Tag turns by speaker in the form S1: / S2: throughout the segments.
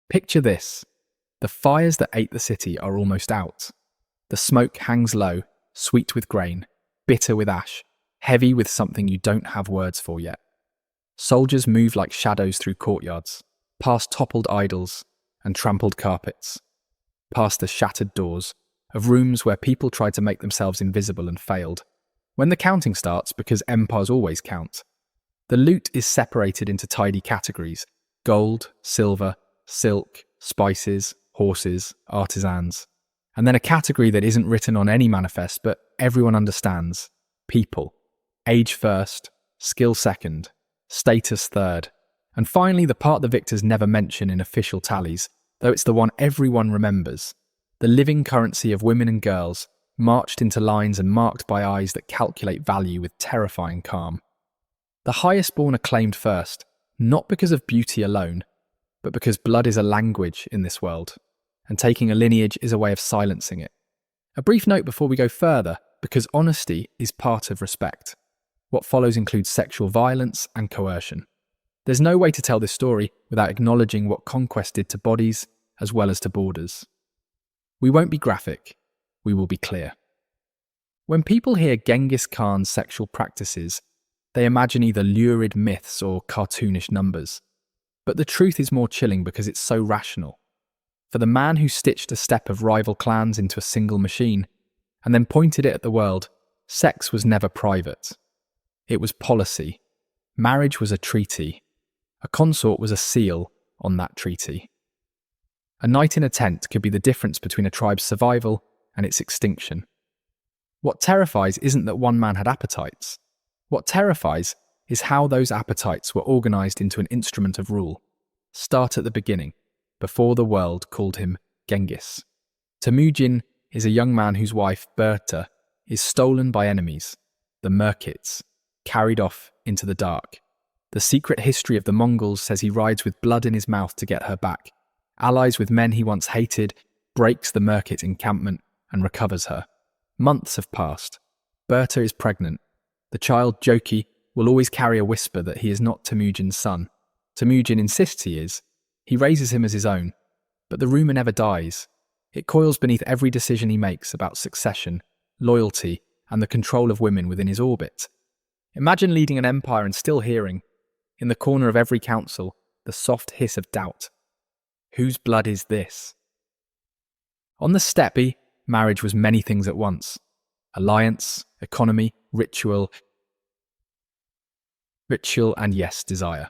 S1: Picture this. The fires that ate the city are almost out. The smoke hangs low, sweet with grain, bitter with ash, heavy with something you don't have words for yet. Soldiers move like shadows through courtyards, past toppled idols and trampled carpets, past the shattered doors of rooms where people tried to make themselves invisible and failed. When the counting starts, because empires always count, the loot is separated into tidy categories: gold, silver, silk, spices, horses, artisans. And then a category that isn't written on any manifest, but everyone understands: people. Age first, skill second, status third. And finally, the part the victors never mention in official tallies, though it's the one everyone remembers: the living currency of women and girls, marched into lines and marked by eyes that calculate value with terrifying calm. The highest born are claimed first, not because of beauty alone, but because blood is a language in this world, and taking a lineage is a way of silencing it. A brief note before we go further, because honesty is part of respect. What follows includes sexual violence and coercion. There's no way to tell this story without acknowledging what Conquest did to bodies as well as to borders. We won't be graphic, we will be clear. When people hear Genghis Khan's sexual practices, they imagine either lurid myths or cartoonish numbers. But the truth is more chilling because it's so rational. For the man who stitched a step of rival clans into a single machine and then pointed it at the world, sex was never private. It was policy. Marriage was a treaty. A consort was a seal on that treaty. A night in a tent could be the difference between a tribe's survival and its extinction. What terrifies isn't that one man had appetites. What terrifies is how those appetites were organised into an instrument of rule. Start at the beginning, before the world called him Genghis. Temujin is a young man whose wife, Berta, is stolen by enemies, the Merkits, carried off into the dark. The secret history of the Mongols says he rides with blood in his mouth to get her back, allies with men he once hated, breaks the Merkit encampment, and recovers her. Months have passed. Berta is pregnant. The child, Joki, will always carry a whisper that he is not Temujin's son. Temujin insists he is. He raises him as his own. But the rumour never dies. It coils beneath every decision he makes about succession, loyalty, and the control of women within his orbit. Imagine leading an empire and still hearing, in the corner of every council, the soft hiss of doubt. Whose blood is this? On the steppe, marriage was many things at once. Alliance, economy, ritual, and yes, desire.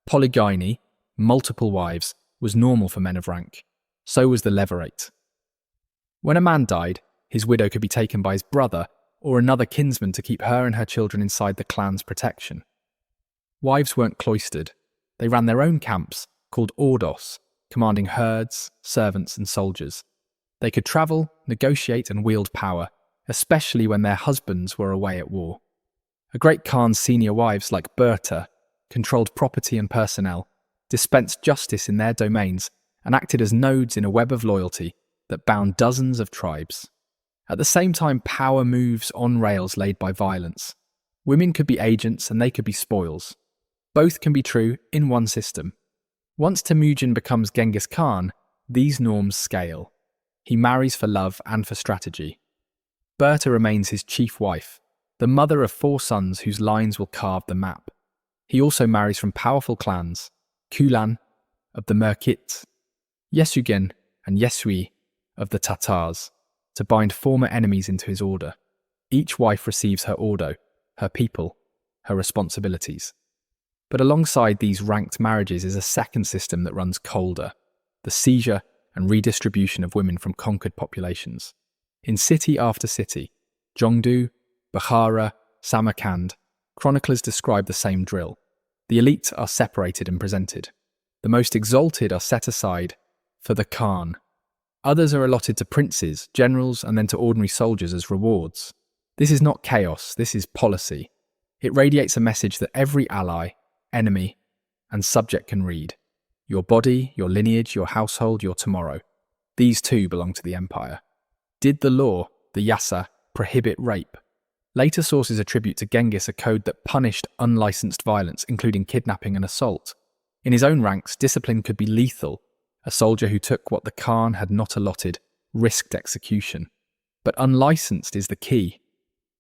S1: Polygyny, multiple wives, was normal for men of rank. So was the levirate. When a man died, his widow could be taken by his brother or another kinsman to keep her and her children inside the clan's protection. Wives weren't cloistered. They ran their own camps, called ordos, commanding herds, servants, and soldiers. They could travel, negotiate, and wield power, especially when their husbands were away at war. A great Khan's senior wives, like Berta, controlled property and personnel, dispensed justice in their domains, and acted as nodes in a web of loyalty that bound dozens of tribes. At the same time, power moves on rails laid by violence. Women could be agents and they could be spoils. Both can be true in one system. Once Temujin becomes Genghis Khan, these norms scale. He marries for love and for strategy. Berta remains his chief wife, the mother of 4 sons whose lines will carve the map. He also marries from powerful clans: Kulan of the Merkits, Yesugen and Yesui of the Tatars, to bind former enemies into his order. Each wife receives her ordo, her people, her responsibilities. But alongside these ranked marriages is a second system that runs colder: the seizure and redistribution of women from conquered populations. In city after city, Jongdu, Bukhara, Samarkand, chroniclers describe the same drill. The elite are separated and presented. The most exalted are set aside for the Khan. Others are allotted to princes, generals, and then to ordinary soldiers as rewards. This is not chaos, this is policy. It radiates a message that every ally, enemy, and subject can read. Your body, your lineage, your household, your tomorrow. These too belong to the empire. Did the law, the yasa, prohibit rape? Later sources attribute to Genghis a code that punished unlicensed violence, including kidnapping and assault. In his own ranks, discipline could be lethal, A soldier who took what the Khan had not allotted risked execution. But unlicensed is the key.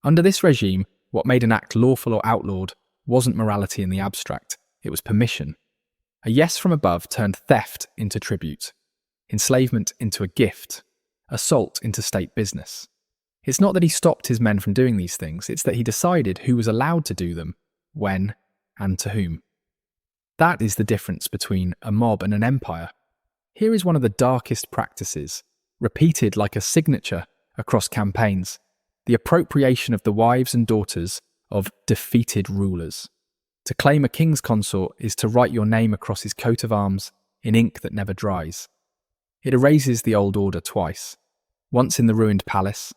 S1: Under this regime, what made an act lawful or outlawed wasn't morality in the abstract, it was permission. A yes from above turned theft into tribute, enslavement into a gift, assault into state business. It's not that he stopped his men from doing these things, it's that he decided who was allowed to do them, when, and to whom. That is the difference between a mob and an empire. Here is one of the darkest practices, repeated like a signature across campaigns, the appropriation of the wives and daughters of defeated rulers. To claim a king's consort is to write your name across his coat of arms in ink that never dries. It erases the old order twice, once in the ruined palace,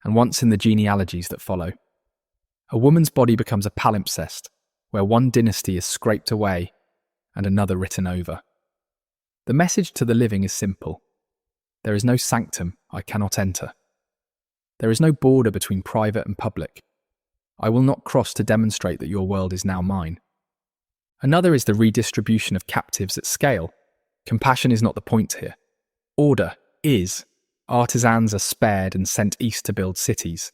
S1: and once in the genealogies that follow. A woman's body becomes a palimpsest, where one dynasty is scraped away and another written over. The message to the living is simple. There is no sanctum I cannot enter. There is no border between private and public. I will not cross to demonstrate that your world is now mine. Another is the redistribution of captives at scale. Compassion is not the point here. Order is. Artisans are spared and sent east to build cities.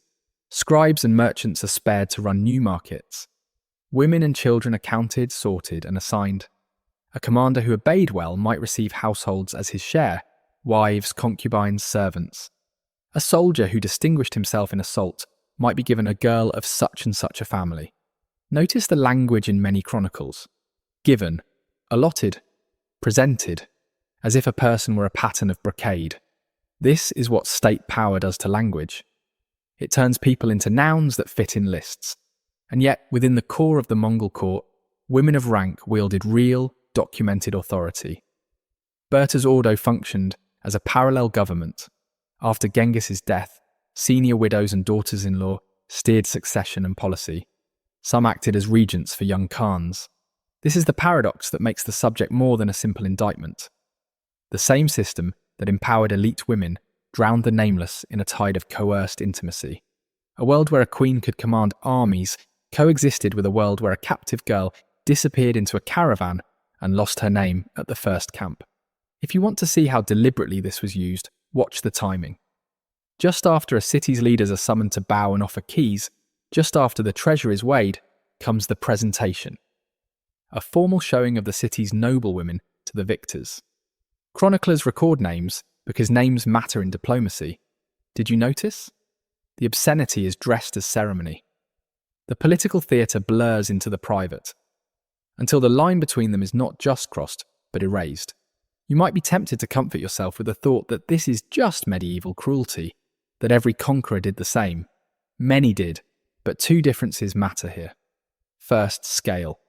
S1: Scribes and merchants are spared to run new markets. Women and children are counted, sorted, and assigned. A commander who obeyed well might receive households as his share, wives, concubines, servants. A soldier who distinguished himself in assault might be given a girl of such and such a family. Notice the language in many chronicles. Given, allotted, presented, as if a person were a pattern of brocade. This is what state power does to language. It turns people into nouns that fit in lists. And yet, within the core of the Mongol court, women of rank wielded real, documented authority. Berta's ordo functioned as a parallel government. After Genghis's death, senior widows and daughters-in-law steered succession and policy. Some acted as regents for young Khans. This is the paradox that makes the subject more than a simple indictment. The same system that empowered elite women drowned the nameless in a tide of coerced intimacy. A world where a queen could command armies coexisted with a world where a captive girl disappeared into a caravan and lost her name at the first camp. If you want to see how deliberately this was used, watch the timing. Just after a city's leaders are summoned to bow and offer keys, just after the treasure is weighed, comes the presentation. A formal showing of the city's noblewomen to the victors. Chroniclers record names because names matter in diplomacy. Did you notice? The obscenity is dressed as ceremony. The political theatre blurs into the private, until the line between them is not just crossed, but erased. You might be tempted to comfort yourself with the thought that this is just medieval cruelty, that every conqueror did the same. Many did, but two differences matter here. First, scale.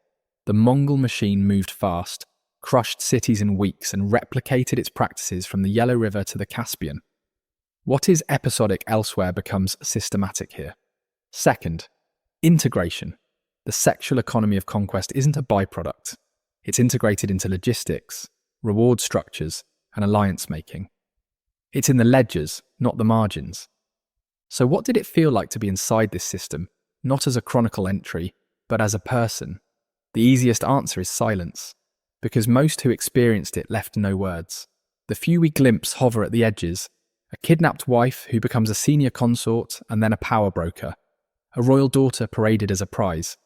S1: The Mongol machine moved fast, crushed cities in weeks, and replicated its practices from the Yellow River to the Caspian. What is episodic elsewhere becomes systematic here. Second, integration. The sexual economy of conquest isn't a byproduct. It's integrated into logistics, reward structures, and alliance making. It's in the ledgers, not the margins. So what did it feel like to be inside this system, not as a chronicle entry, but as a person? The easiest answer is silence, because most who experienced it left no words. The few we glimpse hover at the edges: a kidnapped wife who becomes a senior consort and then a power broker, a royal daughter paraded as a prize,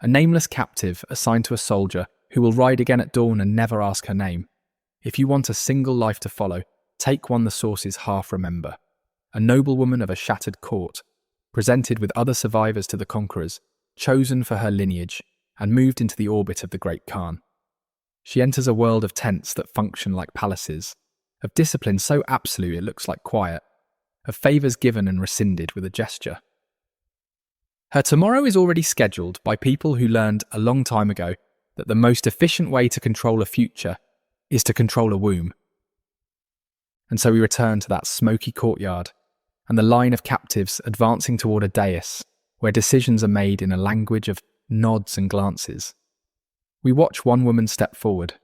S1: a nameless captive assigned to a soldier who will ride again at dawn and never ask her name. If you want a single life to follow, take one the sources half remember. A noblewoman of a shattered court, presented with other survivors to the conquerors, chosen for her lineage, and moved into the orbit of the great Khan. She enters a world of tents that function like palaces, of discipline so absolute it looks like quiet, of favours given and rescinded with a gesture. Her tomorrow is already scheduled by people who learned a long time ago that the most efficient way to control a future is to control a womb. And so we return to that smoky courtyard and the line of captives advancing toward a dais where decisions are made in a language of nods and glances. We watch one woman step forward,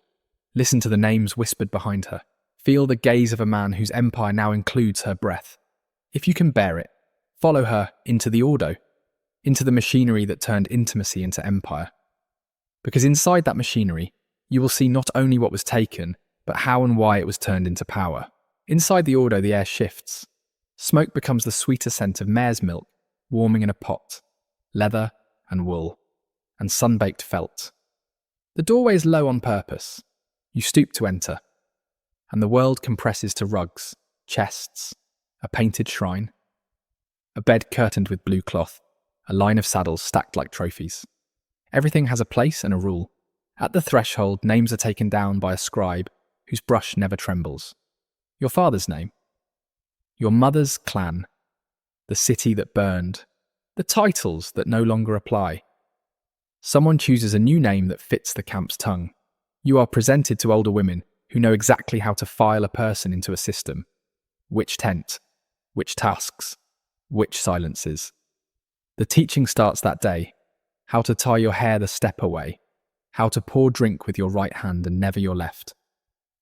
S1: listen to the names whispered behind her, feel the gaze of a man whose empire now includes her breath. If you can bear it, follow her into the ordo, into the machinery that turned intimacy into empire. Because inside that machinery, you will see not only what was taken, but how and why it was turned into power. Inside the ordo, the air shifts. Smoke becomes the sweeter scent of mare's milk, warming in a pot, leather and wool, and sun-baked felt. The doorway is low on purpose. You stoop to enter, and the world compresses to rugs, chests, a painted shrine, a bed curtained with blue cloth, a line of saddles stacked like trophies. Everything has a place and a rule. At the threshold, names are taken down by a scribe whose brush never trembles. Your father's name, your mother's clan, the city that burned, the titles that no longer apply. Someone chooses a new name that fits the camp's tongue. You are presented to older women who know exactly how to file a person into a system. Which tent, which tasks, which silences. The teaching starts that day. How to tie your hair the step away. How to pour drink with your right hand and never your left.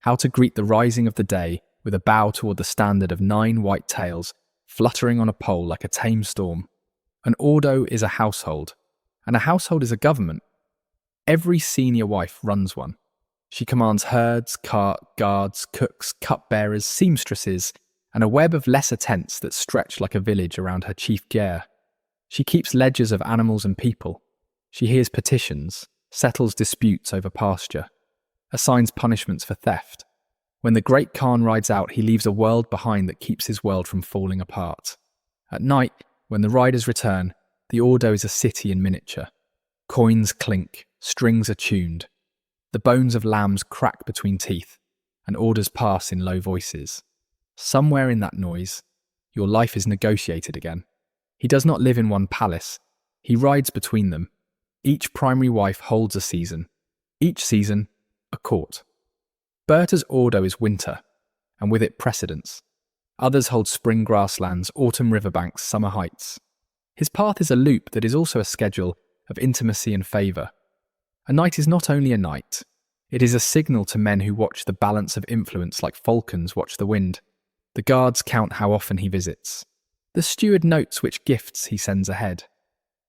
S1: How to greet the rising of the day with a bow toward the standard of 9 white tails fluttering on a pole like a tame storm. An ordo is a household, and a household is a government. Every senior wife runs one. She commands herds, cart, guards, cooks, cupbearers, seamstresses, and a web of lesser tents that stretch like a village around her chief gear. She keeps ledgers of animals and people. She hears petitions, settles disputes over pasture, assigns punishments for theft. When the great Khan rides out, he leaves a world behind that keeps his world from falling apart. At night, when the riders return, the ordo is a city in miniature. Coins clink, strings are tuned. The bones of lambs crack between teeth, and orders pass in low voices. Somewhere in that noise, your life is negotiated again. He does not live in one palace. He rides between them. Each primary wife holds a season. Each season, a court. Berta's ordo is winter, and with it precedence. Others hold spring grasslands, autumn riverbanks, summer heights. His path is a loop that is also a schedule of intimacy and favour. A night is not only a night, it is a signal to men who watch the balance of influence like falcons watch the wind. The guards count how often he visits. The steward notes which gifts he sends ahead.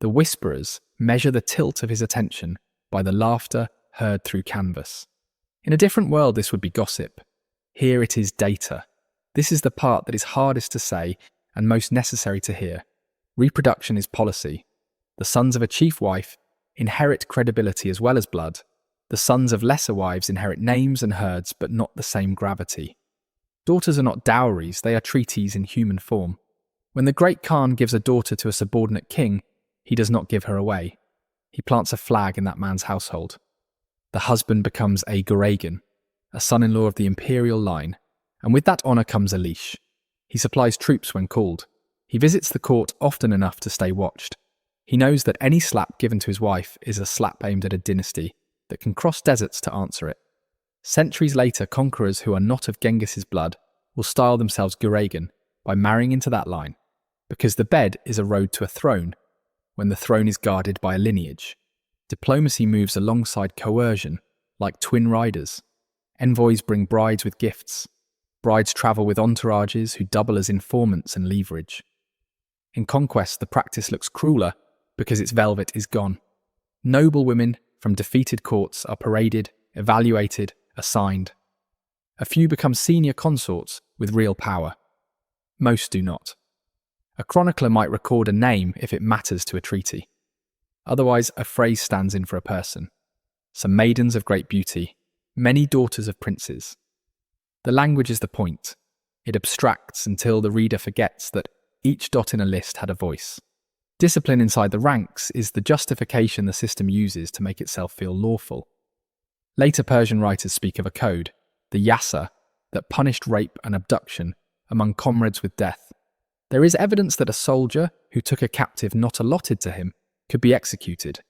S1: The whisperers measure the tilt of his attention by the laughter heard through canvas. In a different world, this would be gossip. Here it is data. This is the part that is hardest to say and most necessary to hear. Reproduction is policy. The sons of a chief wife inherit credibility as well as blood. The sons of lesser wives inherit names and herds, but not the same gravity. Daughters are not dowries, they are treaties in human form. When the great Khan gives a daughter to a subordinate king, he does not give her away. He plants a flag in that man's household. The husband becomes a Goragan, a son-in-law of the imperial line, and with that honour comes a leash. He supplies troops when called. He visits the court often enough to stay watched. He knows that any slap given to his wife is a slap aimed at a dynasty that can cross deserts to answer it. Centuries later, conquerors who are not of Genghis's blood will style themselves Goragan by marrying into that line, because the bed is a road to a throne when the throne is guarded by a lineage. Diplomacy moves alongside coercion, like twin riders. Envoys bring brides with gifts. Brides travel with entourages who double as informants and leverage. In Conquest, the practice looks crueler because its velvet is gone. Noblewomen from defeated courts are paraded, evaluated, assigned. A few become senior consorts with real power. Most do not. A chronicler might record a name if it matters to a treaty. Otherwise, a phrase stands in for a person. Some maidens of great beauty, many daughters of princes. The language is the point. It abstracts until the reader forgets that each dot in a list had a voice. Discipline inside the ranks is the justification the system uses to make itself feel lawful. Later Persian writers speak of a code, the yasa, that punished rape and abduction among comrades with death. There is evidence that a soldier who took a captive not allotted to him could be executed,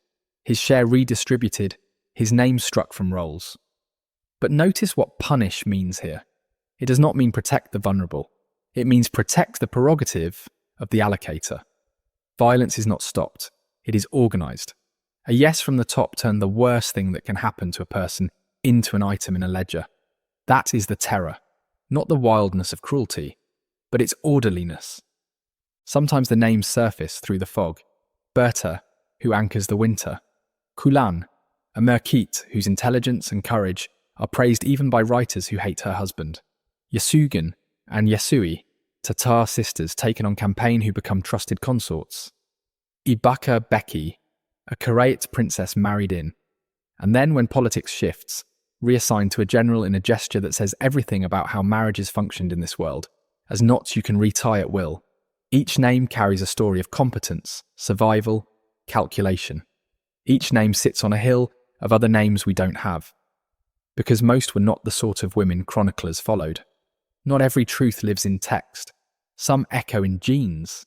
S1: his share redistributed, his name struck from rolls. But notice what punish means here. It does not mean protect the vulnerable. It means protect the prerogative of the allocator. Violence is not stopped. It is organised. A yes from the top turned the worst thing that can happen to a person into an item in a ledger. That is the terror, not the wildness of cruelty, but its orderliness. Sometimes the names surface through the fog. Berta, who anchors the winter. Kulan, a merchant whose intelligence and courage are praised even by writers who hate her husband. Yasugan and Yasui, Tatar sisters taken on campaign who become trusted consorts. Ibaka Beki, a Karaite princess married in, and then when politics shifts, reassigned to a general in a gesture that says everything about how marriages functioned in this world, as knots you can retie at will. Each name carries a story of competence, survival, calculation. Each name sits on a hill of other names we don't have, because most were not the sort of women chroniclers followed. Not every truth lives in text. Some echo in genes.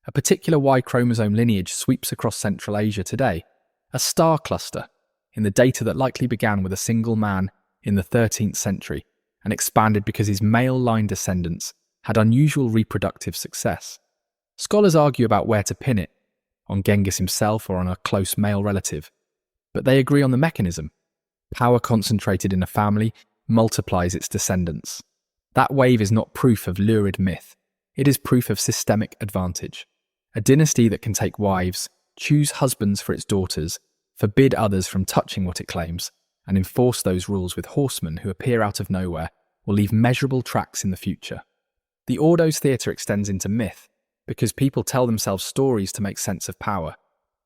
S1: A particular Y chromosome lineage sweeps across Central Asia today, a star cluster, in the data that likely began with a single man in the 13th century and expanded because his male line descendants had unusual reproductive success. Scholars argue about where to pin it, on Genghis himself or on a close male relative, but they agree on the mechanism. Power concentrated in a family multiplies its descendants. That wave is not proof of lurid myth. It is proof of systemic advantage. A dynasty that can take wives, choose husbands for its daughters, forbid others from touching what it claims, and enforce those rules with horsemen who appear out of nowhere will leave measurable tracks in the future. The Ordo's theatre extends into myth, because people tell themselves stories to make sense of power.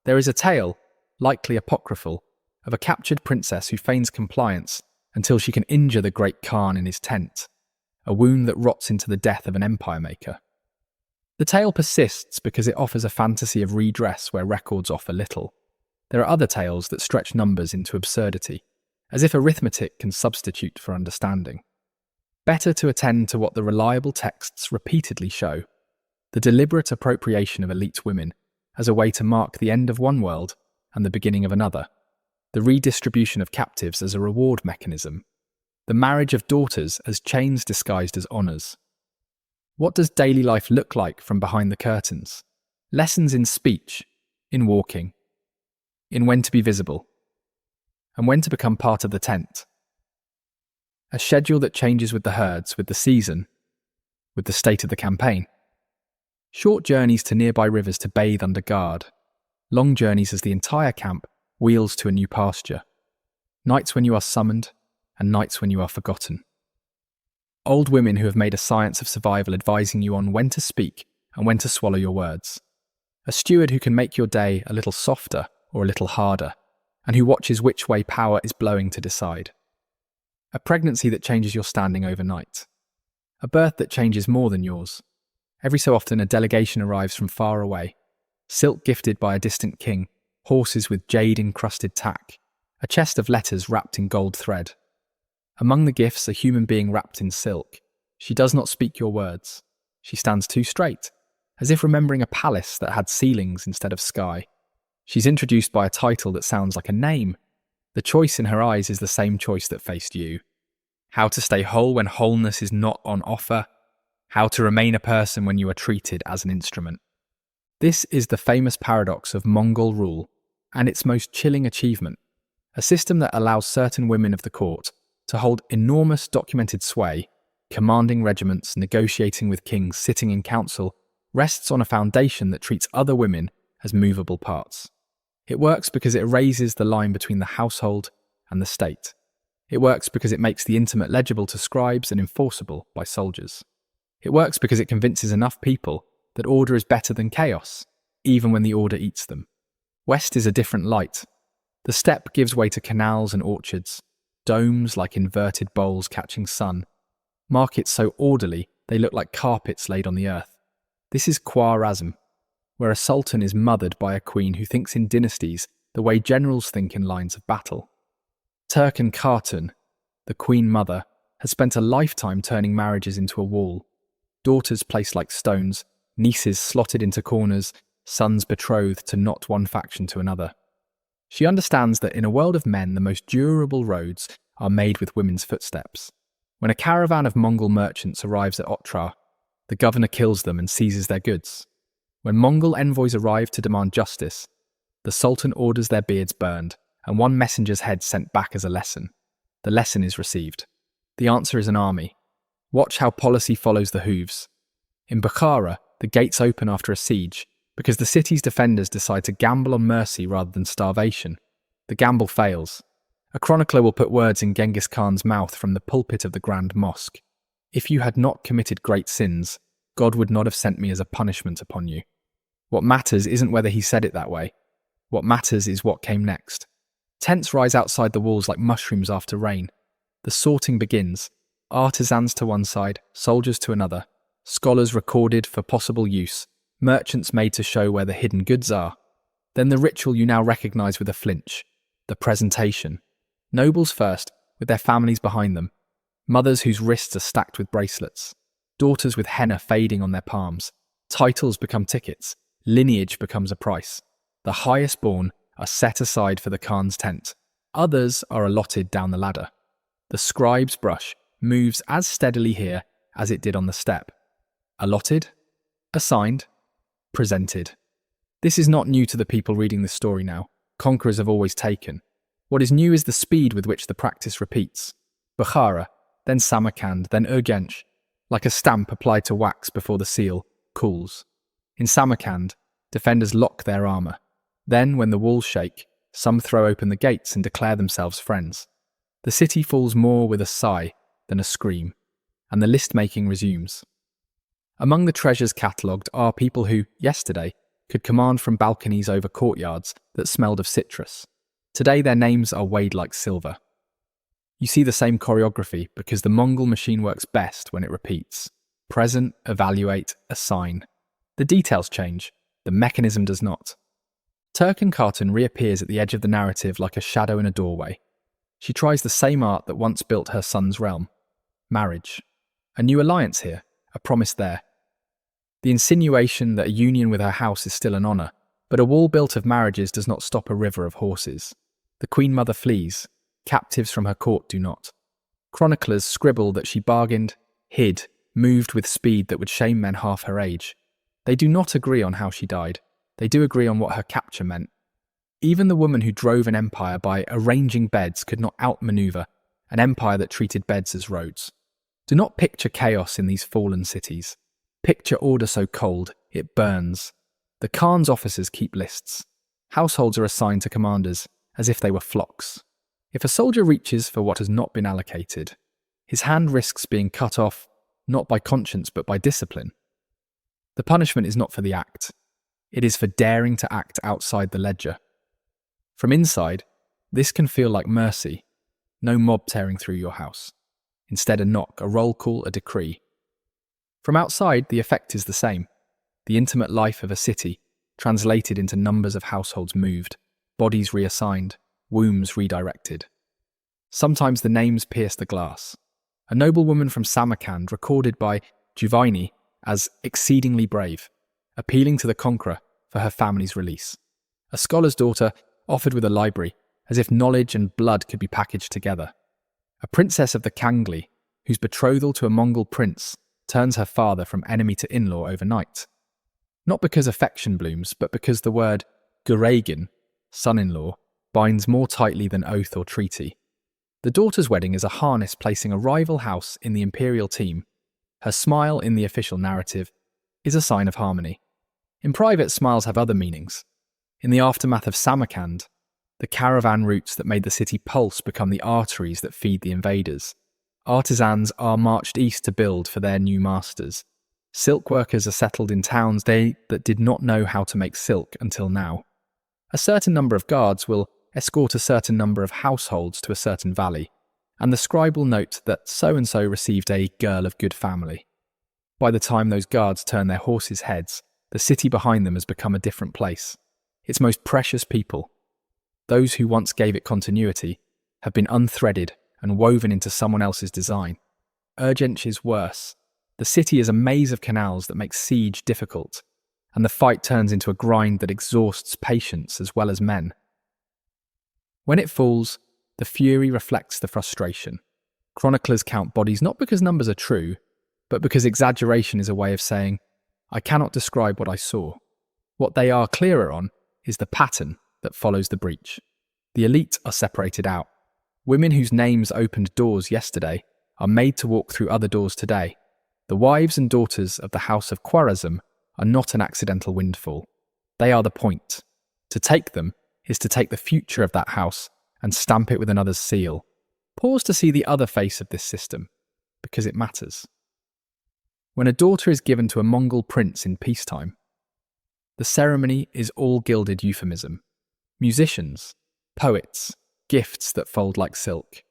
S1: There is a tale, likely apocryphal, of a captured princess who feigns compliance until she can injure the great Khan in his tent, a wound that rots into the death of an empire maker. The tale persists because it offers a fantasy of redress where records offer little. There are other tales that stretch numbers into absurdity, as if arithmetic can substitute for understanding. Better to attend to what the reliable texts repeatedly show: the deliberate appropriation of elite women as a way to mark the end of one world and the beginning of another, the redistribution of captives as a reward mechanism, the marriage of daughters as chains disguised as honours. What does daily life look like from behind the curtains? Lessons in speech, in walking, in when to be visible, and when to become part of the tent. A schedule that changes with the herds, with the season, with the state of the campaign. Short journeys to nearby rivers to bathe under guard. Long journeys as the entire camp wheels to a new pasture. Nights when you are summoned, and nights when you are forgotten. Old women who have made a science of survival advising you on when to speak and when to swallow your words. A steward who can make your day a little softer or a little harder, and who watches which way power is blowing to decide. A pregnancy that changes your standing overnight. A birth that changes more than yours. Every so often a delegation arrives from far away, silk gifted by a distant king, horses with jade-encrusted tack, a chest of letters wrapped in gold thread. Among the gifts, a human being wrapped in silk. She does not speak your words. She stands too straight, as if remembering a palace that had ceilings instead of sky. She's introduced by a title that sounds like a name. The choice in her eyes is the same choice that faced you. How to stay whole when wholeness is not on offer. How to remain a person when you are treated as an instrument. This is the famous paradox of Mongol rule, and its most chilling achievement. A system that allows certain women of the court to hold enormous documented sway, commanding regiments, negotiating with kings, sitting in council, rests on a foundation that treats other women as movable parts. It works because it erases the line between the household and the state. It works because it makes the intimate legible to scribes and enforceable by soldiers. It works because it convinces enough people that order is better than chaos, even when the order eats them. West is a different light. The steppe gives way to canals and orchards, domes like inverted bowls catching sun, markets so orderly they look like carpets laid on the earth. This is Khwarazm, where a sultan is mothered by a queen who thinks in dynasties the way generals think in lines of battle. Turkan Khatun, the queen mother, has spent a lifetime turning marriages into a wall. Daughters placed like stones, nieces slotted into corners, sons betrothed to not one faction to another. She understands that in a world of men, the most durable roads are made with women's footsteps. When a caravan of Mongol merchants arrives at Otrar, the governor kills them and seizes their goods. When Mongol envoys arrive to demand justice, the sultan orders their beards burned and one messenger's head sent back as a lesson. The lesson is received. The answer is an army. Watch how policy follows the hooves. In Bukhara, the gates open after a siege because the city's defenders decide to gamble on mercy rather than starvation. The gamble fails, A chronicler will put words in Genghis Khan's mouth from the pulpit of the Grand Mosque. If you had not committed great sins, God would not have sent me as a punishment upon you. What matters isn't whether he said it that way. What matters is what came next. Tents rise outside the walls like mushrooms after rain. The sorting begins. Artisans to one side, soldiers to another. Scholars recorded for possible use. Merchants made to show where the hidden goods are. Then the ritual you now recognise with a flinch. The presentation. Nobles first, with their families behind them. Mothers whose wrists are stacked with bracelets. Daughters with henna fading on their palms. Titles become tickets. Lineage becomes a price. The highest born are set aside for the Khan's tent. Others are allotted down the ladder. The scribe's brush moves as steadily here as it did on the step. Allotted, assigned, presented. This is not new to the people reading this story now. Conquerors have always taken. What is new is the speed with which the practice repeats. Bukhara, then Samarkand, then Urgench, like a stamp applied to wax before the seal, cools. In Samarkand, defenders lock their armour. Then, when the walls shake, some throw open the gates and declare themselves friends. The city falls more with a sigh than a scream, and the list-making resumes. Among the treasures catalogued are people who, yesterday, could command from balconies over courtyards that smelled of citrus. Today their names are weighed like silver. You see the same choreography because the Mongol machine works best when it repeats. Present, evaluate, assign. The details change, the mechanism does not. Turken Khatun reappears at the edge of the narrative like a shadow in a doorway. She tries the same art that once built her son's realm. Marriage. A new alliance here, a promise there. The insinuation that a union with her house is still an honour, but a wall built of marriages does not stop a river of horses. The Queen Mother flees, captives from her court do not. Chroniclers scribble that she bargained, hid, moved with speed that would shame men half her age. They do not agree on how she died. They do agree on what her capture meant. Even the woman who drove an empire by arranging beds could not outmaneuver an empire that treated beds as roads. Do not picture chaos in these fallen cities. Picture order so cold, it burns. The Khan's officers keep lists. Households are assigned to commanders, as if they were flocks. If a soldier reaches for what has not been allocated, his hand risks being cut off, not by conscience but by discipline. The punishment is not for the act. It is for daring to act outside the ledger. From inside, this can feel like mercy. No mob tearing through your house. Instead a knock, a roll call, a decree. From outside, the effect is the same. The intimate life of a city, translated into numbers of households moved, bodies reassigned, wombs redirected. Sometimes the names pierce the glass. A noblewoman from Samarkand recorded by Juvaini as exceedingly brave, appealing to the conqueror for her family's release. A scholar's daughter offered with a library, as if knowledge and blood could be packaged together. A princess of the Kangli, whose betrothal to a Mongol prince turns her father from enemy to in-law overnight. Not because affection blooms, but because the word Guragin, son-in-law, binds more tightly than oath or treaty. The daughter's wedding is a harness placing a rival house in the imperial team. Her smile in the official narrative is a sign of harmony. In private, smiles have other meanings. In the aftermath of Samarkand, the caravan routes that made the city pulse become the arteries that feed the invaders. Artisans are marched east to build for their new masters. Silk workers are settled in towns that did not know how to make silk until now. A certain number of guards will escort a certain number of households to a certain valley, and the scribe will note that so-and-so received a girl of good family. By the time those guards turn their horses' heads, the city behind them has become a different place. Its most precious people, those who once gave it continuity, have been unthreaded and woven into someone else's design. Urgench is worse. The city is a maze of canals that makes siege difficult, and the fight turns into a grind that exhausts patience as well as men. When it falls, the fury reflects the frustration. Chroniclers count bodies not because numbers are true, but because exaggeration is a way of saying, I cannot describe what I saw. What they are clearer on is the pattern that follows the breach. The elite are separated out. Women whose names opened doors yesterday are made to walk through other doors today. The wives and daughters of the house of Khwarazm are not an accidental windfall. They are the point. To take them is to take the future of that house and stamp it with another's seal. Pause to see the other face of this system, because it matters. When a daughter is given to a Mongol prince in peacetime, the ceremony is all gilded euphemism. Musicians, poets, gifts that fold like silk.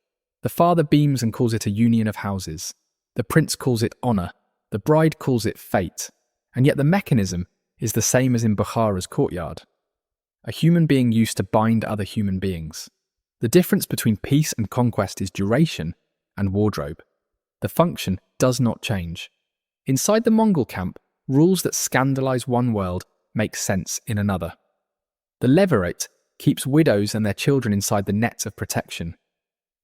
S1: The father beams and calls it a union of houses. The prince calls it honour. The bride calls it fate. And yet the mechanism is the same as in Bukhara's courtyard. A human being used to bind other human beings. The difference between peace and conquest is duration and wardrobe. The function does not change. Inside the Mongol camp, rules that scandalise one world make sense in another. The levirate keeps widows and their children inside the net of protection.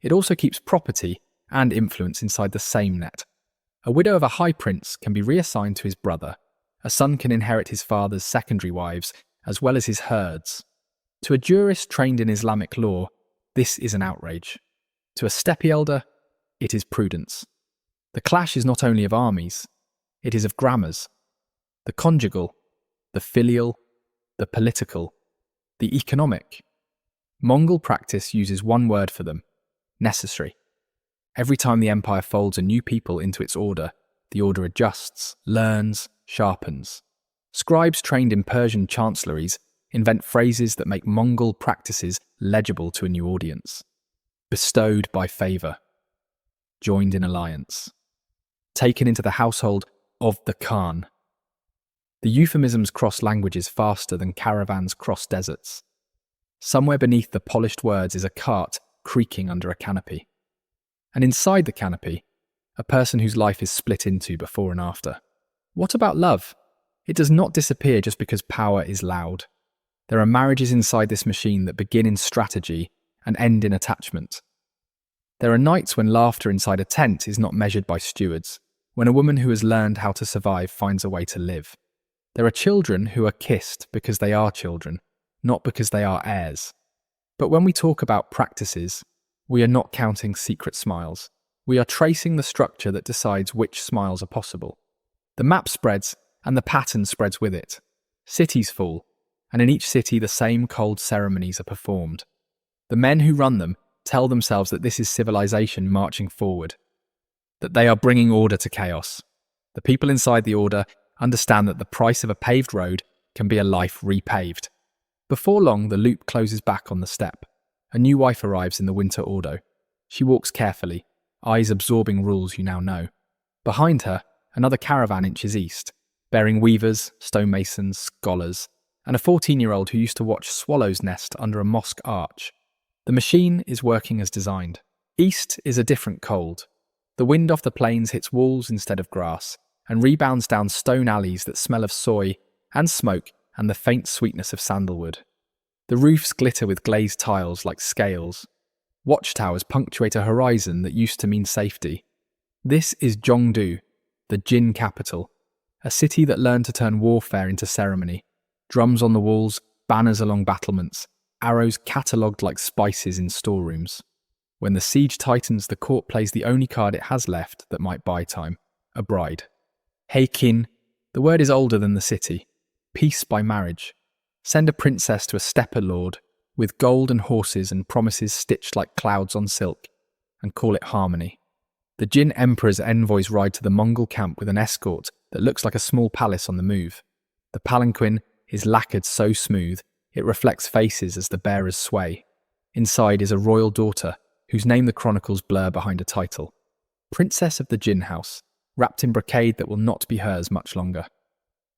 S1: It also keeps property and influence inside the same net. A widow of a high prince can be reassigned to his brother. A son can inherit his father's secondary wives as well as his herds. To a jurist trained in Islamic law, this is an outrage. To a steppe elder, it is prudence. The clash is not only of armies, it is of grammars. The conjugal, the filial, the political, the economic. Mongol practice uses one word for them: necessary. Every time the empire folds a new people into its order, the order adjusts, learns, sharpens. Scribes trained in Persian chancelleries invent phrases that make Mongol practices legible to a new audience. Bestowed by favour. Joined in alliance. Taken into the household of the Khan. The euphemisms cross languages faster than caravans cross deserts. Somewhere beneath the polished words is a cart creaking under a canopy. And inside the canopy, a person whose life is split into before and after. What about love? It does not disappear just because power is loud. There are marriages inside this machine that begin in strategy and end in attachment. There are nights when laughter inside a tent is not measured by stewards, when a woman who has learned how to survive finds a way to live. There are children who are kissed because they are children, not because they are heirs. But when we talk about practices, we are not counting secret smiles. We are tracing the structure that decides which smiles are possible. The map spreads, and the pattern spreads with it. Cities fall, and in each city the same cold ceremonies are performed. The men who run them tell themselves that this is civilization marching forward, that they are bringing order to chaos. The people inside the order understand that the price of a paved road can be a life repaved. Before long, the loop closes back on the steppe. A new wife arrives in the winter ordo. She walks carefully, eyes absorbing rules you now know. Behind her, another caravan inches east, bearing weavers, stonemasons, scholars, and a 14-year-old who used to watch swallows nest under a mosque arch. The machine is working as designed. East is a different cold. The wind off the plains hits walls instead of grass, and rebounds down stone alleys that smell of soy and smoke and the faint sweetness of sandalwood. The roofs glitter with glazed tiles like scales. Watchtowers punctuate a horizon that used to mean safety. This is Zhongdu, the Jin capital, a city that learned to turn warfare into ceremony. Drums on the walls, banners along battlements, arrows catalogued like spices in storerooms. When the siege tightens, the court plays the only card it has left that might buy time: a bride. Heikin, the word is older than the city. Peace by marriage. Send a princess to a steppe lord with gold and horses and promises stitched like clouds on silk, and call it harmony. The Jin emperor's envoys ride to the Mongol camp with an escort that looks like a small palace on the move. The palanquin is lacquered so smooth it reflects faces as the bearers sway. Inside is a royal daughter whose name the chronicles blur behind a title. Princess of the Jin house, wrapped in brocade that will not be hers much longer.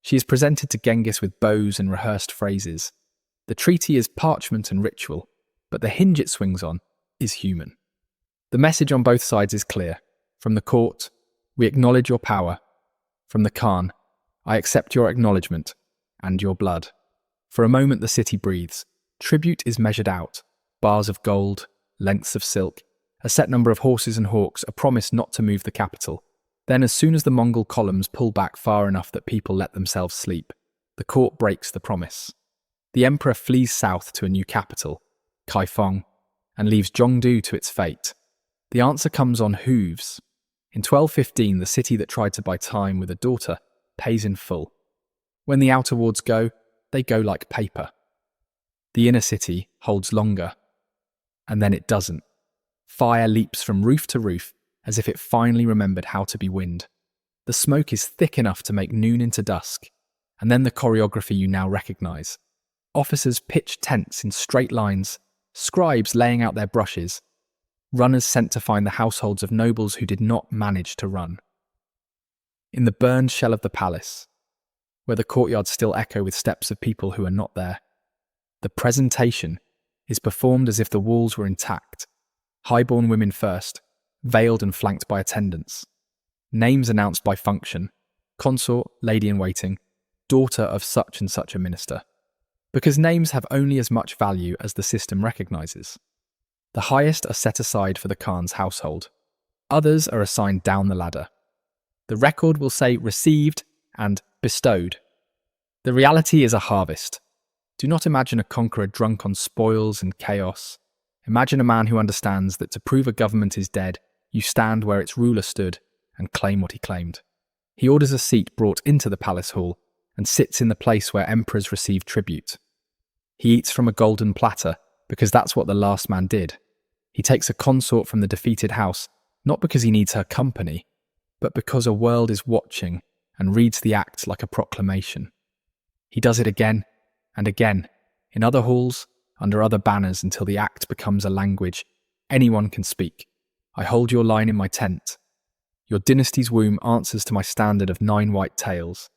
S1: She is presented to Genghis with bows and rehearsed phrases. The treaty is parchment and ritual, but the hinge it swings on is human. The message on both sides is clear. From the court, we acknowledge your power. From the Khan, I accept your acknowledgement and your blood. For a moment the city breathes. Tribute is measured out. Bars of gold, lengths of silk, a set number of horses and hawks, a promise not to move the capital. Then, as soon as the Mongol columns pull back far enough that people let themselves sleep, the court breaks the promise. The emperor flees south to a new capital, Kaifeng, and leaves Zhongdu to its fate. The answer comes on hooves. In 1215, the city that tried to buy time with a daughter pays in full. When the outer wards go, they go like paper. The inner city holds longer. And then it doesn't. Fire leaps from roof to roof as if it finally remembered how to be wind. The smoke is thick enough to make noon into dusk, and then the choreography you now recognize. Officers pitch tents in straight lines, scribes laying out their brushes, runners sent to find the households of nobles who did not manage to run. In the burned shell of the palace, where the courtyards still echo with steps of people who are not there, the presentation is performed as if the walls were intact. Highborn women first, veiled and flanked by attendants. Names announced by function: consort, lady-in-waiting, daughter of such and such a minister. Because names have only as much value as the system recognizes. The highest are set aside for the Khan's household. Others are assigned down the ladder. The record will say received and bestowed. The reality is a harvest. Do not imagine a conqueror drunk on spoils and chaos. Imagine a man who understands that to prove a government is dead, you stand where its ruler stood and claim what he claimed. He orders a seat brought into the palace hall and sits in the place where emperors receive tribute. He eats from a golden platter because that's what the last man did. He takes a consort from the defeated house, not because he needs her company, but because a world is watching and reads the act like a proclamation. He does it again and again, in other halls, under other banners, until the act becomes a language anyone can speak. I hold your line in my tent. Your dynasty's womb answers to my standard of 9 white tails.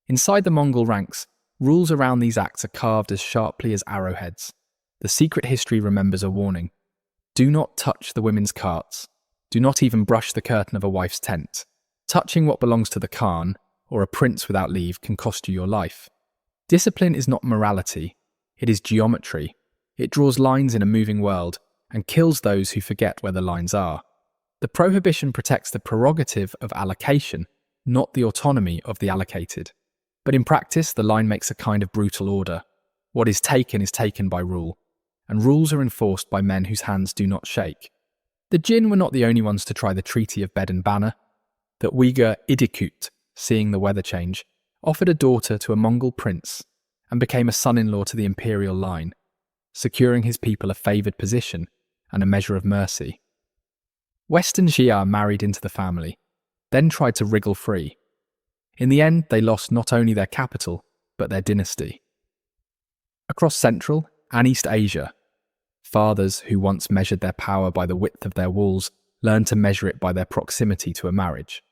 S1: Inside the Mongol ranks, rules around these acts are carved as sharply as arrowheads. The secret history remembers a warning. Do not touch the women's carts. Do not even brush the curtain of a wife's tent. Touching what belongs to the Khan, or a prince without leave, can cost you your life. Discipline is not morality. It is geometry. It draws lines in a moving world and kills those who forget where the lines are. The prohibition protects the prerogative of allocation, not the autonomy of the allocated. But in practice, the line makes a kind of brutal order. What is taken by rule, and rules are enforced by men whose hands do not shake. The Jin were not the only ones to try the Treaty of Bed and Banner. That Uyghur Idikut, seeing the weather change, offered a daughter to a Mongol prince and became a son-in-law to the imperial line, securing his people a favoured position and a measure of mercy. Western Xia married into the family, then tried to wriggle free. In the end, they lost not only their capital, but their dynasty. Across Central and East Asia, fathers who once measured their power by the width of their walls learned to measure it by their proximity to a marriage.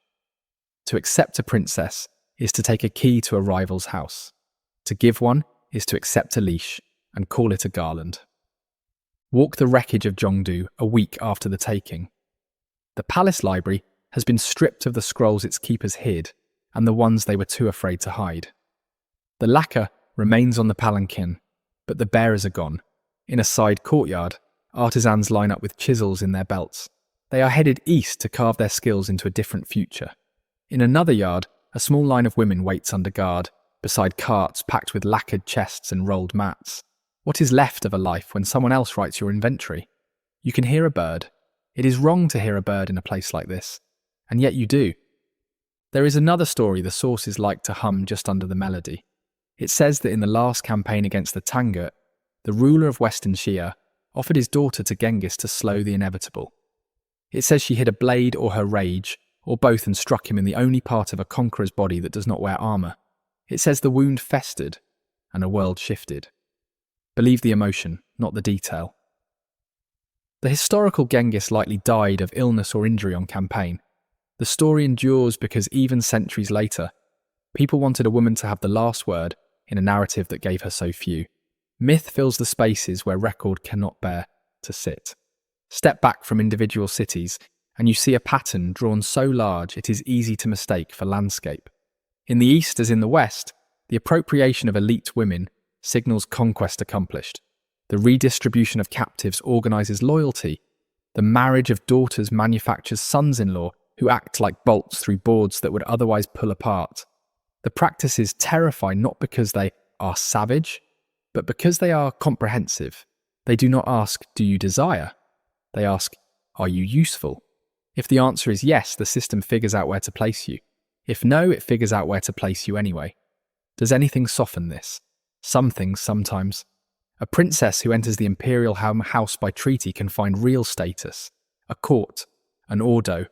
S1: To accept a princess is to take a key to a rival's house. To give one is to accept a leash and call it a garland. Walk the wreckage of Zhongdu a week after the taking. The palace library has been stripped of the scrolls its keepers hid and the ones they were too afraid to hide. The lacquer remains on the palanquin, but the bearers are gone. In a side courtyard, artisans line up with chisels in their belts. They are headed east to carve their skills into a different future. In another yard, a small line of women waits under guard, beside carts packed with lacquered chests and rolled mats. What is left of a life when someone else writes your inventory? You can hear a bird. It is wrong to hear a bird in a place like this, and yet you do. There is another story the sources like to hum just under the melody. It says that in the last campaign against the Tangut, the ruler of Western Xia offered his daughter to Genghis to slow the inevitable. It says she hid a blade or her rage, or both, and struck him in the only part of a conqueror's body that does not wear armour. It says the wound festered, and a world shifted. Believe the emotion, not the detail. The historical Genghis likely died of illness or injury on campaign. The story endures because even centuries later, people wanted a woman to have the last word in a narrative that gave her so few. Myth fills the spaces where record cannot bear to sit. Step back from individual cities, and you see a pattern drawn so large it is easy to mistake for landscape. In the East as in the West, the appropriation of elite women signals conquest accomplished. The redistribution of captives organises loyalty. The marriage of daughters manufactures sons-in-law who act like bolts through boards that would otherwise pull apart. The practices terrify not because they are savage, but because they are comprehensive. They do not ask, do you desire? They ask, are you useful? If the answer is yes, the system figures out where to place you. If no, it figures out where to place you anyway. Does anything soften this? Some things sometimes. A princess who enters the imperial house by treaty can find real status, a court, an ordo,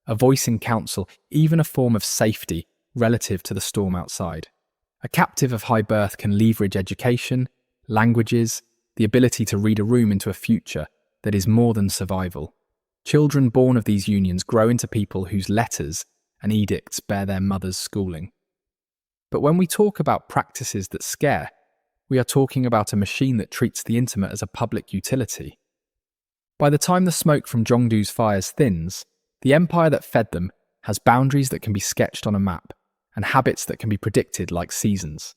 S1: a voice in council, even a form of safety relative to the storm outside. A captive of high birth can leverage education, languages, the ability to read a room into a future that is more than survival. Children born of these unions grow into people whose letters and edicts bear their mother's schooling. But when we talk about practices that scare, we are talking about a machine that treats the intimate as a public utility. By the time the smoke from Zhongdu's fires thins, the empire that fed them has boundaries that can be sketched on a map and habits that can be predicted like seasons.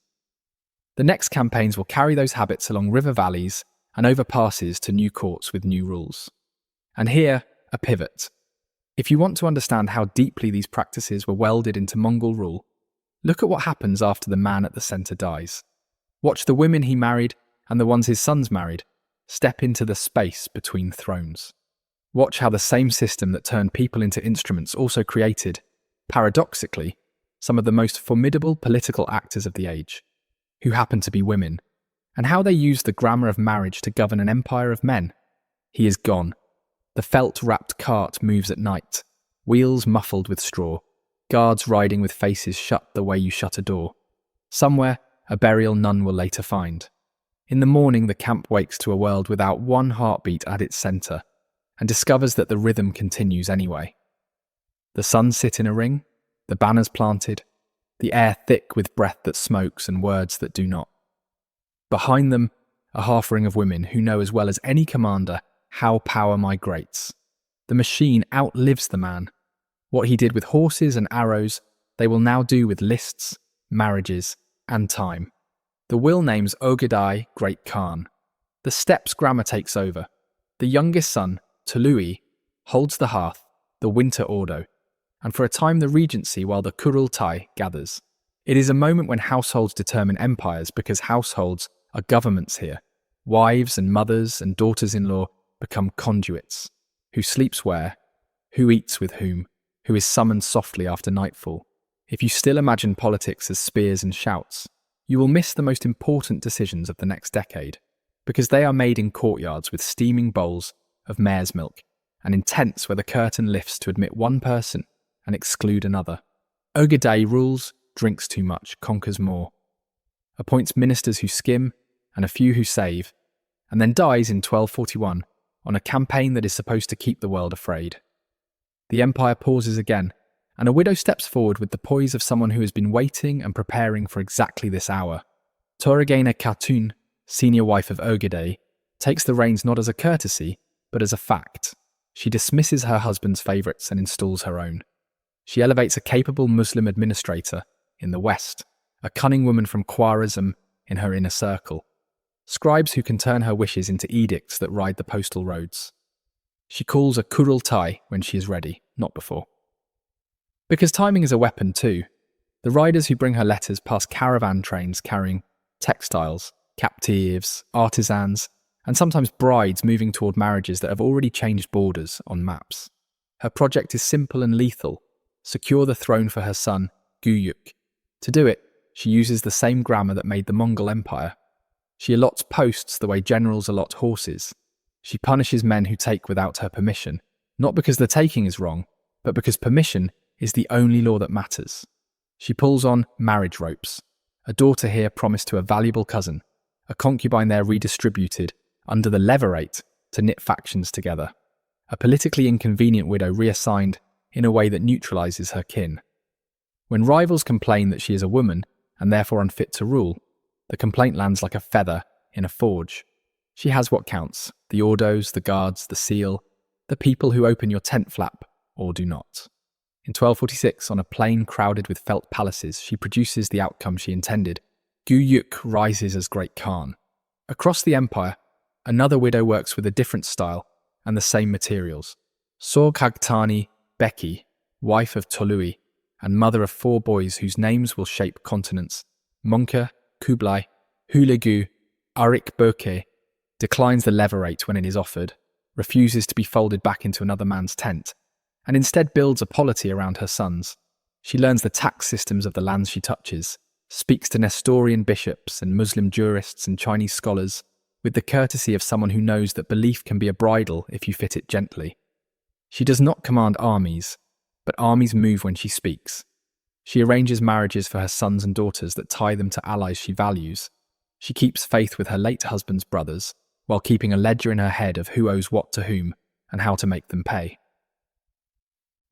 S1: The next campaigns will carry those habits along river valleys and over passes to new courts with new rules. And here, a pivot. If you want to understand how deeply these practices were welded into Mongol rule, look at what happens after the man at the centre dies. Watch the women he married and the ones his sons married step into the space between thrones. Watch how the same system that turned people into instruments also created, paradoxically, some of the most formidable political actors of the age, who happen to be women, and how they used the grammar of marriage to govern an empire of men. He is gone. The felt-wrapped cart moves at night, wheels muffled with straw, guards riding with faces shut the way you shut a door. Somewhere, a burial none will later find. In the morning, the camp wakes to a world without one heartbeat at its centre, and discovers that the rhythm continues anyway. The sons sit in a ring, the banners planted, the air thick with breath that smokes and words that do not. Behind them, a half-ring of women who know as well as any commander how power migrates. The machine outlives the man. What he did with horses and arrows, they will now do with lists, marriages, and time. The will names Ogedai Great Khan. The steppes grammar takes over. The youngest son, Tului, holds the hearth, the winter ordo, and for a time the regency while the Kurultai gathers. It is a moment when households determine empires because households are governments here. Wives and mothers and daughters-in-law become conduits. Who sleeps where? Who eats with whom? Who is summoned softly after nightfall? If you still imagine politics as spears and shouts, you will miss the most important decisions of the next decade, because they are made in courtyards with steaming bowls of mare's milk and in tents where the curtain lifts to admit one person and exclude another. Ogedai rules, drinks too much, conquers more, appoints ministers who skim and a few who save, and then dies in 1241 on a campaign that is supposed to keep the world afraid. The empire pauses again, and a widow steps forward with the poise of someone who has been waiting and preparing for exactly this hour. Toragena Khatun, senior wife of Ogedai, takes the reins not as a courtesy, but as a fact. She dismisses her husband's favourites and installs her own. She elevates a capable Muslim administrator in the West, a cunning woman from Khwarazm in her inner circle, scribes who can turn her wishes into edicts that ride the postal roads. She calls a Kurultai when she is ready, not before. Because timing is a weapon too, the riders who bring her letters pass caravan trains carrying textiles, captives, artisans, and sometimes brides moving toward marriages that have already changed borders on maps. Her project is simple and lethal: secure the throne for her son, Guyuk. To do it, she uses the same grammar that made the Mongol Empire. She allots posts the way generals allot horses. She punishes men who take without her permission, not because the taking is wrong, but because permission is the only law that matters. She pulls on marriage ropes. A daughter here promised to a valuable cousin, a concubine there redistributed under the levirate to knit factions together, a politically inconvenient widow reassigned in a way that neutralizes her kin. When rivals complain that she is a woman and therefore unfit to rule, the complaint lands like a feather in a forge. She has what counts: the ordos, the guards, the seal, the people who open your tent flap or do not. In 1246, on a plain crowded with felt palaces, she produces the outcome she intended. Guyuk rises as Great Khan. Across the empire, another widow works with a different style and the same materials. Sorghaghtani Beki, wife of Tului, and mother of 4 boys whose names will shape continents, Monka, Kublai, Hulegu, Arik Böke, declines the levirate when it is offered, refuses to be folded back into another man's tent, and instead builds a polity around her sons. She learns the tax systems of the lands she touches, speaks to Nestorian bishops and Muslim jurists and Chinese scholars, with the courtesy of someone who knows that belief can be a bridle if you fit it gently. She does not command armies, but armies move when she speaks. She arranges marriages for her sons and daughters that tie them to allies she values. She keeps faith with her late husband's brothers, while keeping a ledger in her head of who owes what to whom and how to make them pay.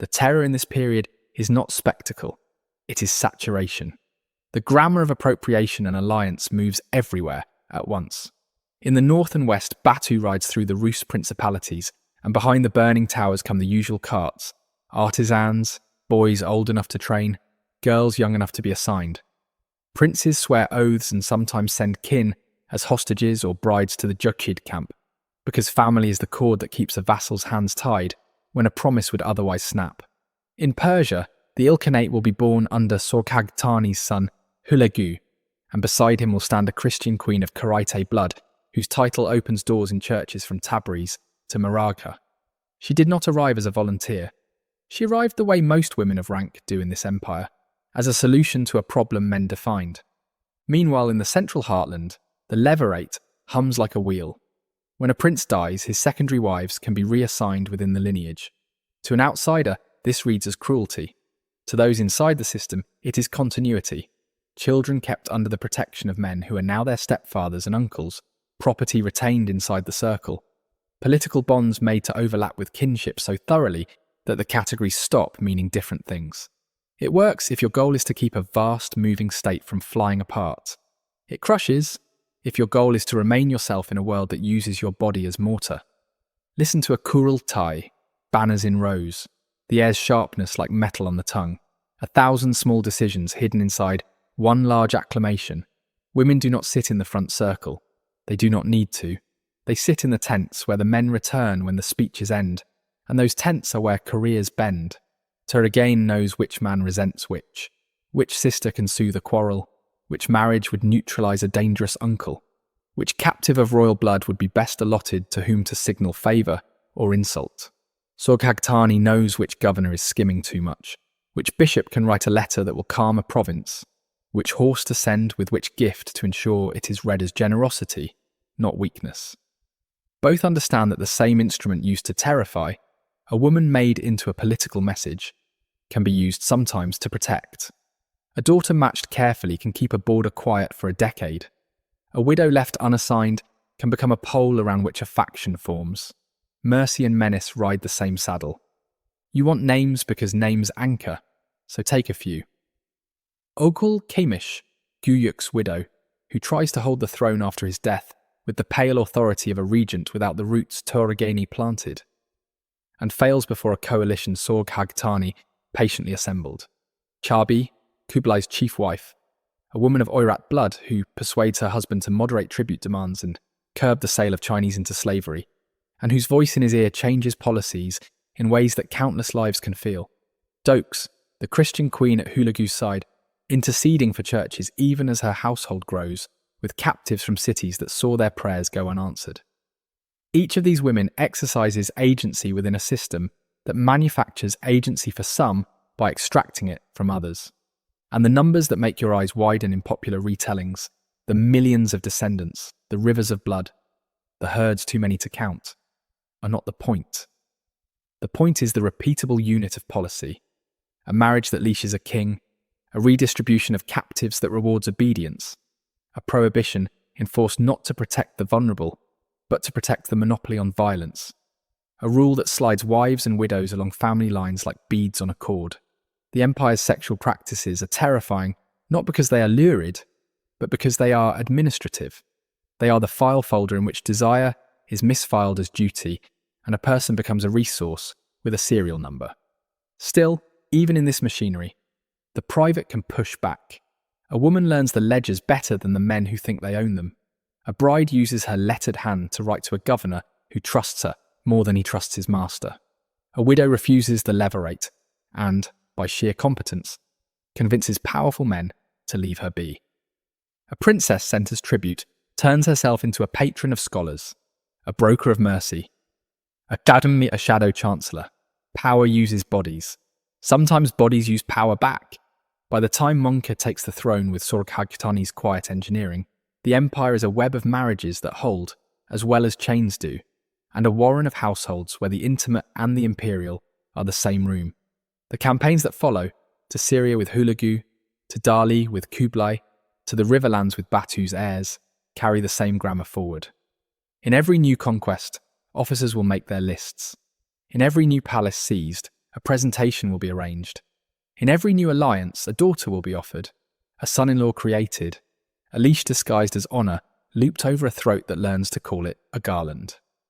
S1: The terror in this period is not spectacle, it is saturation. The grammar of appropriation and alliance moves everywhere at once. In the north and west, Batu rides through the Rus principalities, and behind the burning towers come the usual carts: artisans, boys old enough to train, girls young enough to be assigned. Princes swear oaths and sometimes send kin as hostages or brides to the Jukid camp, because family is the cord that keeps a vassal's hands tied when a promise would otherwise snap. In Persia, the Ilkhanate will be born under Sorghaghtani's son, Hulagu, and beside him will stand a Christian queen of Karaite blood, whose title opens doors in churches from Tabriz to Maragha. She did not arrive as a volunteer. She arrived the way most women of rank do in this empire, as a solution to a problem men defined. Meanwhile, in the central heartland, the levirate hums like a wheel. When a prince dies, his secondary wives can be reassigned within the lineage. To an outsider, this reads as cruelty. To those inside the system, it is continuity. Children kept under the protection of men who are now their stepfathers and uncles, property retained inside the circle, political bonds made to overlap with kinship so thoroughly that the categories stop meaning different things. It works if your goal is to keep a vast, moving state from flying apart. It crushes if your goal is to remain yourself in a world that uses your body as mortar. Listen to a kural tie, banners in rows, the air's sharpness like metal on the tongue, 1,000 small decisions hidden inside one large acclamation. Women do not sit in the front circle. They do not need to. They sit in the tents where the men return when the speeches end, and those tents are where careers bend. Turrigain knows which man resents which sister can soothe a quarrel, which marriage would neutralise a dangerous uncle, which captive of royal blood would be best allotted to whom to signal favour or insult. Sorghaghtani knows which governor is skimming too much, which bishop can write a letter that will calm a province, which horse to send with which gift to ensure it is read as generosity, not weakness. Both understand that the same instrument used to terrify, a woman made into a political message, can be used sometimes to protect. A daughter matched carefully can keep a border quiet for a decade. A widow left unassigned can become a pole around which a faction forms. Mercy and menace ride the same saddle. You want names because names anchor, so take a few. Ogul Kamish, Guyuk's widow, who tries to hold the throne after his death with the pale authority of a regent without the roots Turrigaini planted, and fails before a coalition Sorghaghtani patiently assembled. Chabi, Kublai's chief wife, a woman of Oirat blood who persuades her husband to moderate tribute demands and curb the sale of Chinese into slavery, and whose voice in his ear changes policies in ways that countless lives can feel. Dokes, the Christian queen at Hulagu's side, interceding for churches even as her household grows, with captives from cities that saw their prayers go unanswered. Each of these women exercises agency within a system that manufactures agency for some by extracting it from others. And the numbers that make your eyes widen in popular retellings, the millions of descendants, the rivers of blood, the herds too many to count, are not the point. The point is the repeatable unit of policy, a marriage that leashes a king, a redistribution of captives that rewards obedience, a prohibition enforced not to protect the vulnerable, but to protect the monopoly on violence, a rule that slides wives and widows along family lines like beads on a cord. The empire's sexual practices are terrifying not because they are lurid, but because they are administrative. They are the file folder in which desire is misfiled as duty, and a person becomes a resource with a serial number. Still, even in this machinery, the private can push back. A woman learns the ledgers better than the men who think they own them. A bride uses her lettered hand to write to a governor who trusts her more than he trusts his master. A widow refuses the levirate and, by sheer competence, convinces powerful men to leave her be. A princess sent as tribute turns herself into a patron of scholars, a broker of mercy. A shadow chancellor. Power uses bodies. Sometimes bodies use power back. By the time Monka takes the throne with Sorghaghtani's quiet engineering, the empire is a web of marriages that hold, as well as chains do, and a warren of households where the intimate and the imperial are the same room. The campaigns that follow, to Syria with Hulagu, to Dali with Kublai, to the Riverlands with Batu's heirs, carry the same grammar forward. In every new conquest, officers will make their lists. In every new palace seized, a presentation will be arranged. In every new alliance, a daughter will be offered, a son-in-law created, a leash disguised as honour looped over a throat that learns to call it a garland.